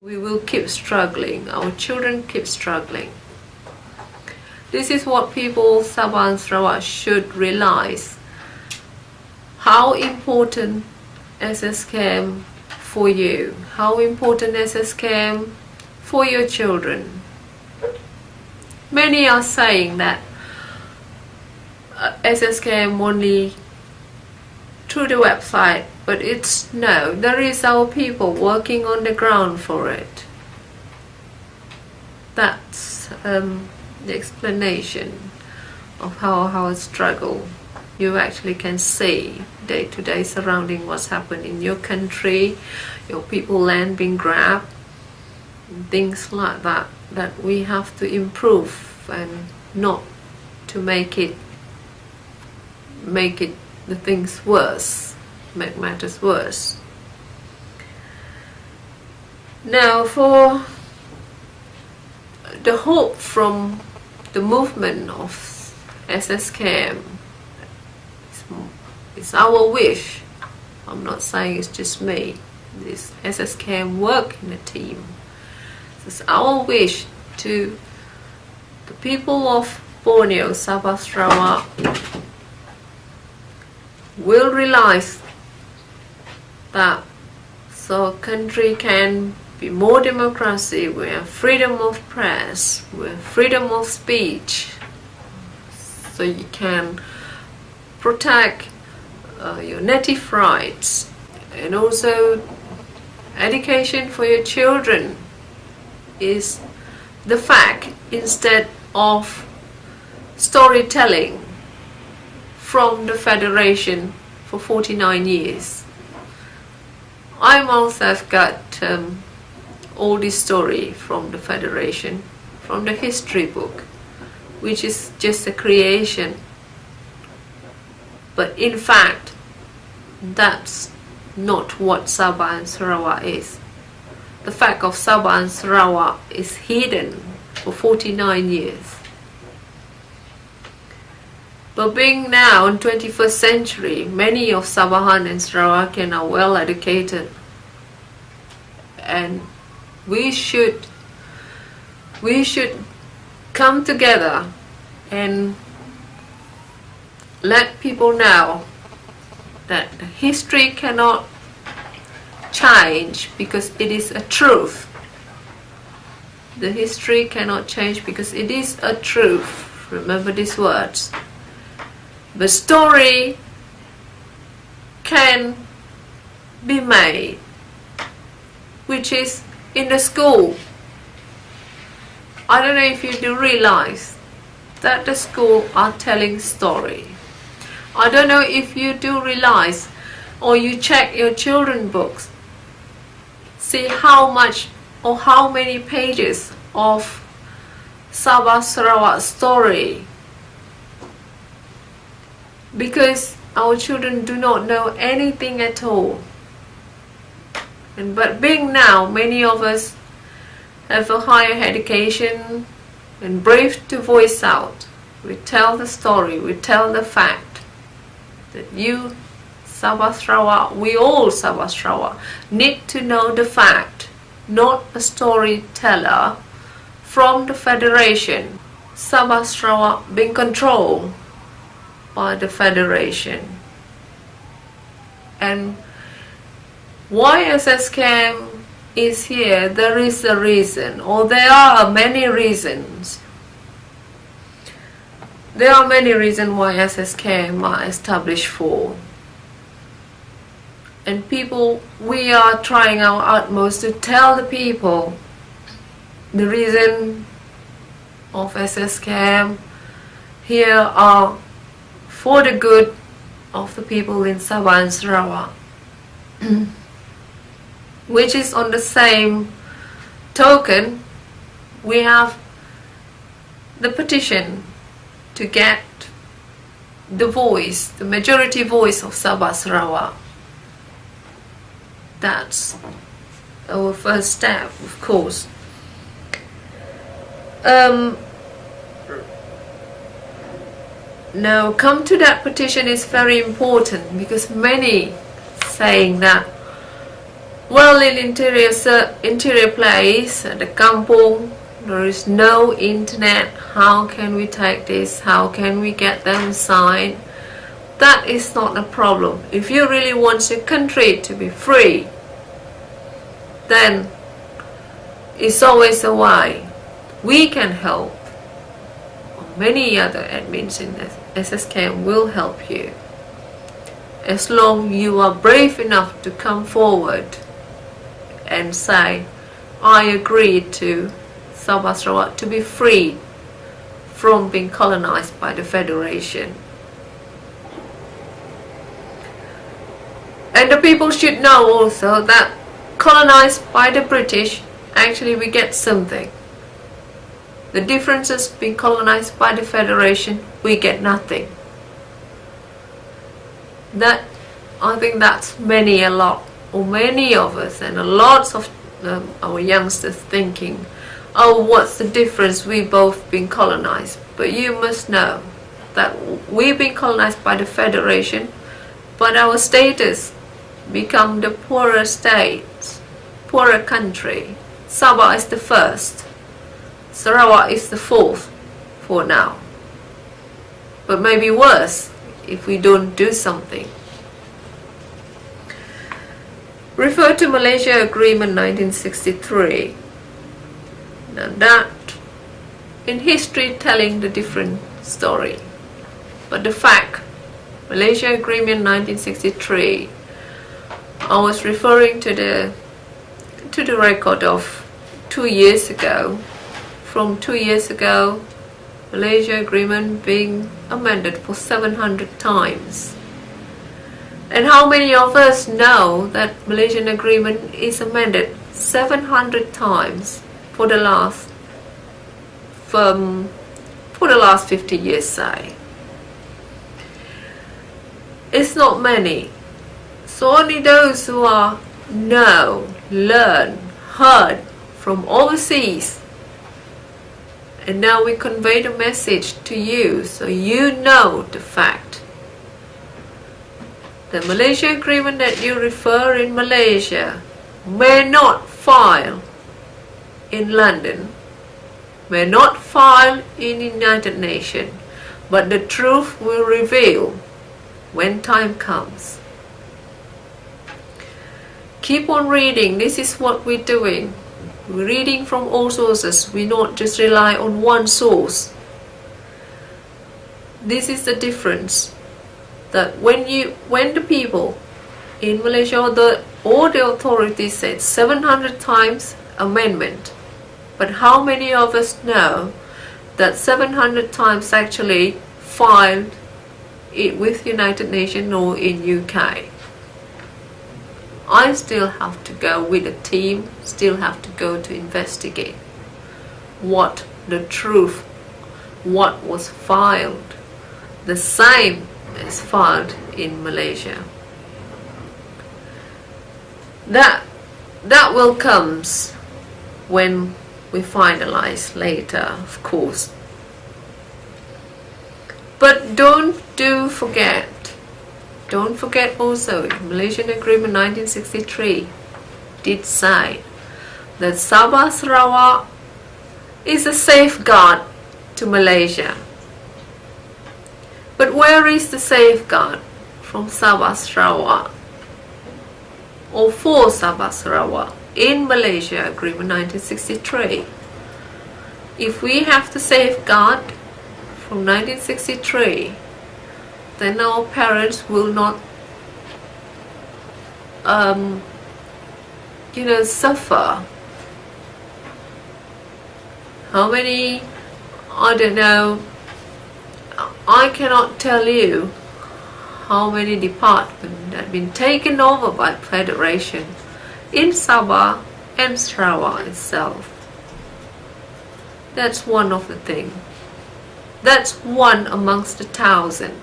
We will keep struggling, our children keep struggling. This is what people Sabah and Sarawak should realize. How important SSKM for you, how important SSKM for your children. Many are saying that SSKM only through the website, but it's no, there is our people working on the ground for it. That's the explanation of how our struggle. You actually can see day-to-day surrounding what's happened in your country, your people land being grabbed, things like that, that we have to improve and not to make the things worse, make matters worse. Now, for the hope from the movement of SSKM, it's our wish. I'm not saying it's just me. This SSKM work in a team. It's our wish to the people of Borneo, Sabah, Sarawak, will realize that so country can be more democracy, we have freedom of press, we have freedom of speech, so you can protect your native rights, and also education for your children is the fact instead of storytelling from the Federation for 49 years. I myself got all this story from the Federation, from the history book, which is just a creation. But in fact, that's not what Sabah and Sarawak is. The fact of Sabah and Sarawak is hidden for 49 years. But being now in 21st century, many of Sabahan and Sarawakian are well educated, and we should come together and let people know that history cannot change because it is a truth. The history cannot change because it is a truth. Remember these words. The story can be made, which is in the school. I don't know if you do realize that the school are telling story. I don't know if you do realize or you check your children's books, see how much or how many pages of Sabah Sarawak story, because our children do not know anything at all. But being now, many of us have a higher education and brave to voice out. We tell the story, we tell the fact that you, Sabah Sarawak, we all Sabah Sarawak, need to know the fact, not a storyteller from the Federation. Sabah Sarawak being controlled by the Federation. And why SSKM is here, there is a reason, or there are many reasons. There are many reasons why SSKM are established for. And people, we are trying our utmost to tell the people the reason of SSKM here are for the good of the people in Sabah and Sarawak. Which is on the same token, we have the petition to get the voice, the majority voice of Sabah Sarawak. That's our first step, of course. Now, come to that petition is very important because many saying that Well, in interior place, the kampung, there is no internet. How can we take this? How can we get them signed? That is not a problem. If you really want your country to be free, then it's always a way. We can help. Many other admins in the SSKM will help you. As long you are brave enough to come forward and say, I agree to Sabah Sarawak to be free from being colonized by the Federation. And the people should know also that colonized by the British, actually we get something. The differences being colonized by the Federation, we get nothing. That, I think that's many of us and lots of our youngsters thinking, oh, what's the difference, we both been colonized. But you must know that we've been colonized by the Federation, but our status become the poorer states, poorer country. Sabah is the first, Sarawak is the fourth for now. But maybe worse if we don't do something. Refer to Malaysia Agreement 1963. Now that, in history, telling the different story. But the fact, Malaysia Agreement 1963, I was referring to the record of 2 years ago. From 2 years ago, Malaysia Agreement being amended for 700 times. And how many of us know that Malaysian Agreement is amended 700 times for the last 50 years, say? It's not many. So only those who know, learn, heard from overseas. And now we convey the message to you, so you know the fact. The Malaysia Agreement that you refer in Malaysia may not file in London, may not file in United Nations, but the truth will reveal when time comes. Keep on reading. This is what we're doing. We're reading from all sources. We not just rely on one source. This is the difference. That when the people in Malaysia or the authorities said 700 times amendment, but how many of us know that 700 times actually filed it with United Nations or in UK? I still have to go with a team, still have to go to investigate what the truth, what was filed, the same as filed in Malaysia. That will comes when we finalize later, of course. But don't forget also, Malaysian Agreement 1963 did say that Sabah Sarawak is a safeguard to Malaysia. But where is the safeguard from Sabah Sarawak or for Sabah Sarawak in Malaysia Agreement 1963? If we have the safeguard from 1963, then our parents will not suffer. How many, I don't know, I cannot tell you how many departments have been taken over by Federation in Sabah and Sarawak itself. That's one of the things. That's one amongst 1,000.